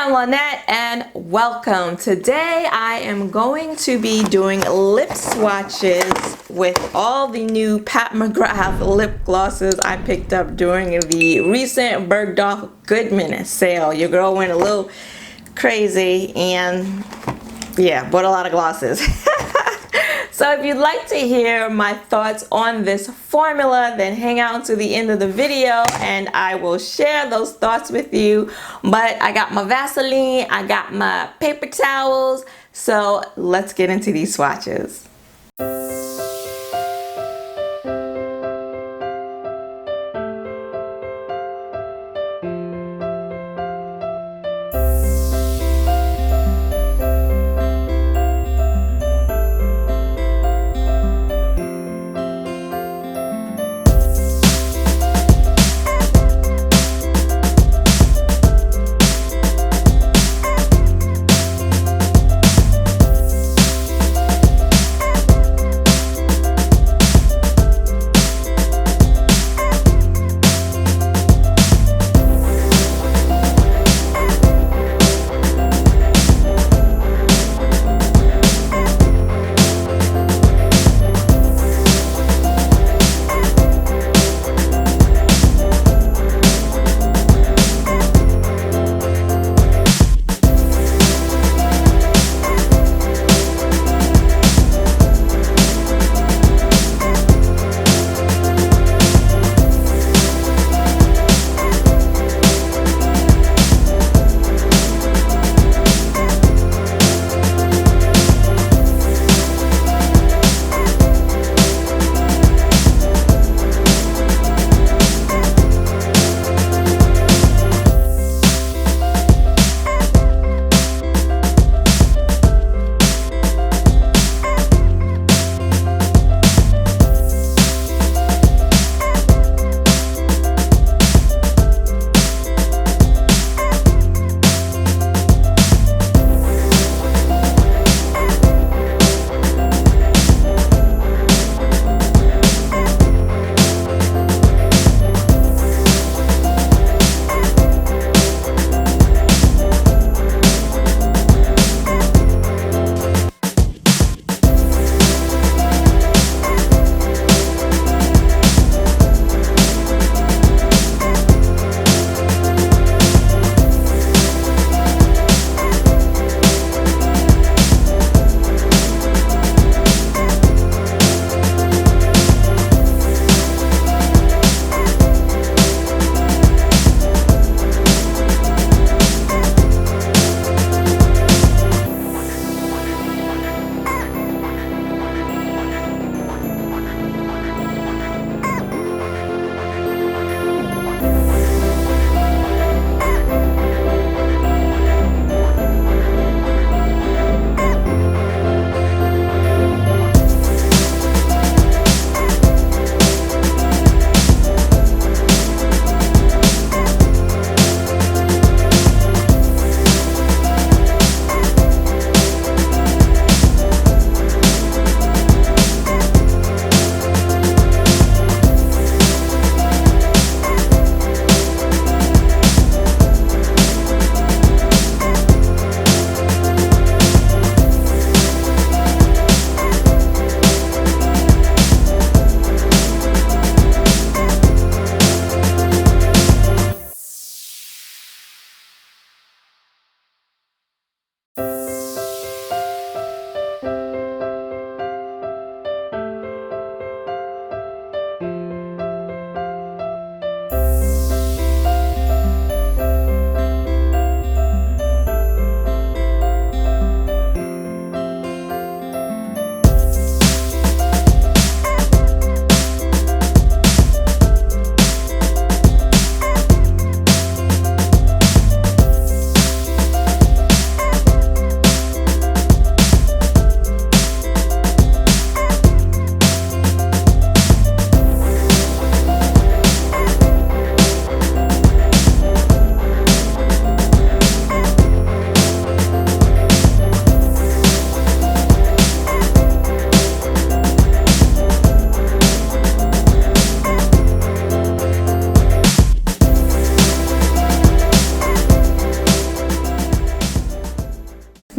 I'm Lynette and welcome. Today I am going to be doing lip swatches with all the new Pat McGrath lip glosses I picked up during the recent Bergdorf Goodman sale. Your girl went a little crazy and yeah, bought a lot of glosses. So if you'd like to hear my thoughts on this formula, then hang out until the end of the video and I will share those thoughts with you. But I got my Vaseline, I got my paper towels, so let's get into these swatches.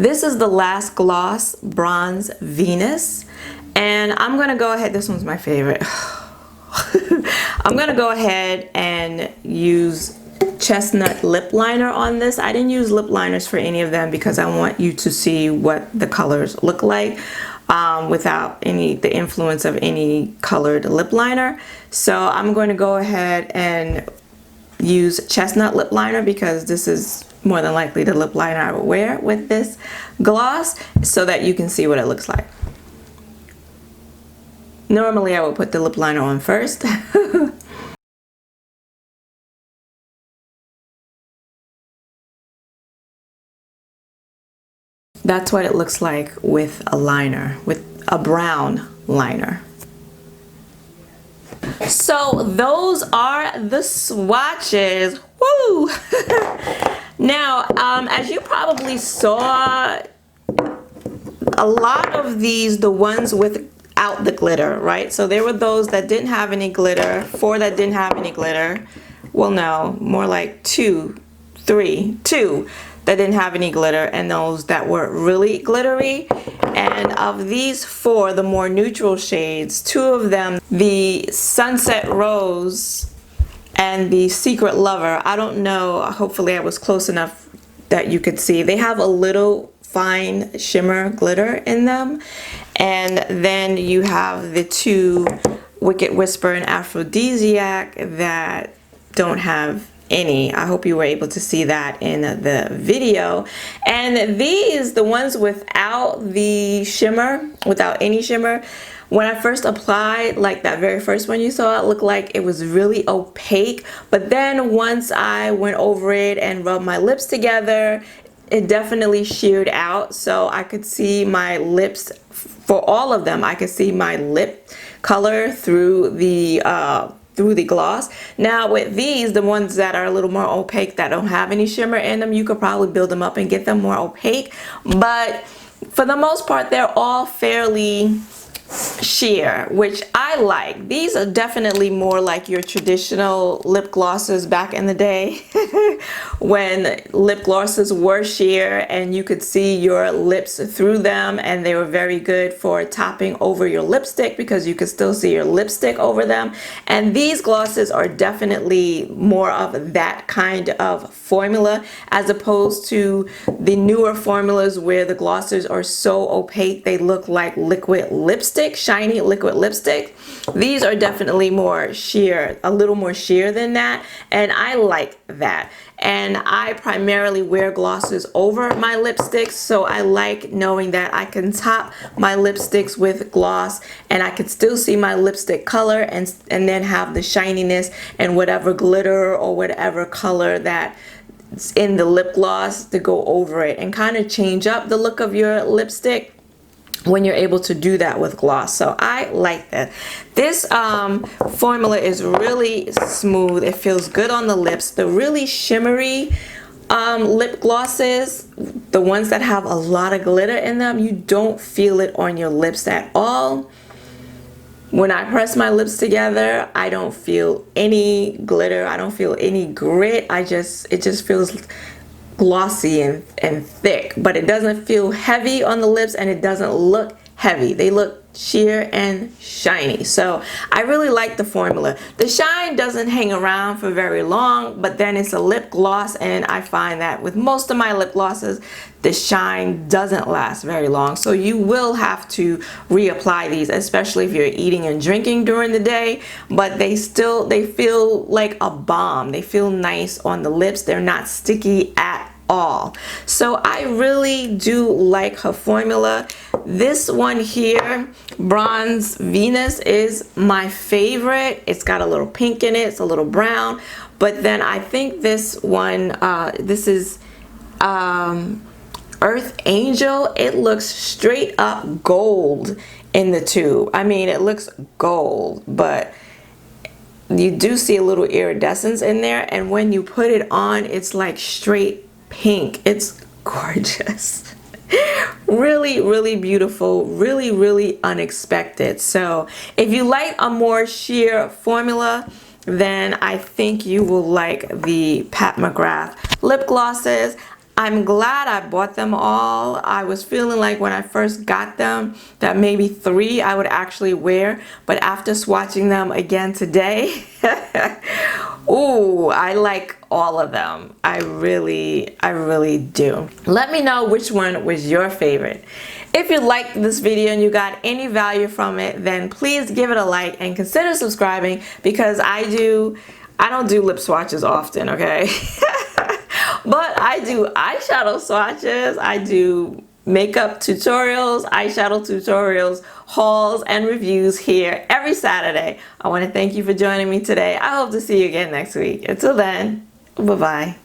This is the last gloss, Bronze Venus. And I'm gonna go ahead, this one's my favorite. I'm gonna go ahead and use Chestnut lip liner on this. I didn't use lip liners for any of them because I want you to see what the colors look like without the influence of any colored lip liner. So I'm going to go ahead and use Chestnut lip liner because this is more than likely the lip liner I will wear with this gloss, so that you can see what it looks like. Normally I would put the lip liner on first. That's what it looks like with a liner, with a brown liner. So those are the swatches. Woo! Now, as you probably saw, a lot of these, the ones without the glitter, right? So there were those that didn't have any glitter, 4 that didn't have any glitter. Well, no, more like 2 that didn't have any glitter, and those that were really glittery. And of these 4, the more neutral shades, 2 of them, the Sunset Rose and the Secret Lover, I don't know, hopefully I was close enough that you could see, they have a little fine shimmer glitter in them. And then you have the 2 Wicked Whisper and Aphrodisiac that don't have any. I hope you were able to see that in the video. And these, the ones without the shimmer, without any shimmer, when I first applied, like that very first one you saw, it looked like it was really opaque. But then once I went over it and rubbed my lips together, it definitely sheared out. So I could see my lips, for all of them, I could see my lip color through the gloss. Now with these, the ones that are a little more opaque, that don't have any shimmer in them, you could probably build them up and get them more opaque. But for the most part, they're all fairly sheer, which I like. These are definitely more like your traditional lip glosses back in the day when lip glosses were sheer and you could see your lips through them, and they were very good for topping over your lipstick because you could still see your lipstick over them. And these glosses are definitely more of that kind of formula, as opposed to the newer formulas where the glosses are so opaque they look like liquid lipstick, shiny liquid lipstick. These are definitely more sheer, a little more sheer than that, and I like that. And I primarily wear glosses over my lipsticks, so I like knowing that I can top my lipsticks with gloss and I can still see my lipstick color and then have the shininess and whatever glitter or whatever color that in the lip gloss to go over it, and kind of change up the look of your lipstick when you're able to do that with gloss. So I like that. This formula is really smooth. It feels good on the lips. The really shimmery lip glosses, the ones that have a lot of glitter in them, you don't feel it on your lips at all. When I press my lips together, I don't feel any glitter. I don't feel any grit. It just feels glossy and thick, but it doesn't feel heavy on the lips and it doesn't look heavy. They look sheer and shiny. So I really like the formula. The shine doesn't hang around for very long, but then it's a lip gloss, and I find that with most of my lip glosses, the shine doesn't last very long. So you will have to reapply these, especially if you're eating and drinking during the day, but they feel like a balm. They feel nice on the lips. They're not sticky at all. So I really do like her formula. This one here, Bronze Venus, is my favorite. It's got a little pink in it, it's a little brown, but then I think this one, this is Earth Angel. It looks straight up gold in the tube. I mean, it looks gold, but you do see a little iridescence in there, and when you put it on, it's like straight pink. It's gorgeous. Really, really beautiful, really, really unexpected. So if you like a more sheer formula, then I think you will like the Pat McGrath lip glosses. I'm glad I bought them all. I was feeling like when I first got them that maybe 3 I would actually wear, but after swatching them again today, ooh, I like all of them. I really do. Let me know which one was your favorite. If you liked this video and you got any value from it, then please give it a like and consider subscribing, because I don't do lip swatches often, okay? But I do eyeshadow swatches, I do makeup tutorials, eyeshadow tutorials, hauls, and reviews here every Saturday. I want to thank you for joining me today. I hope to see you again next week. Until then, bye-bye.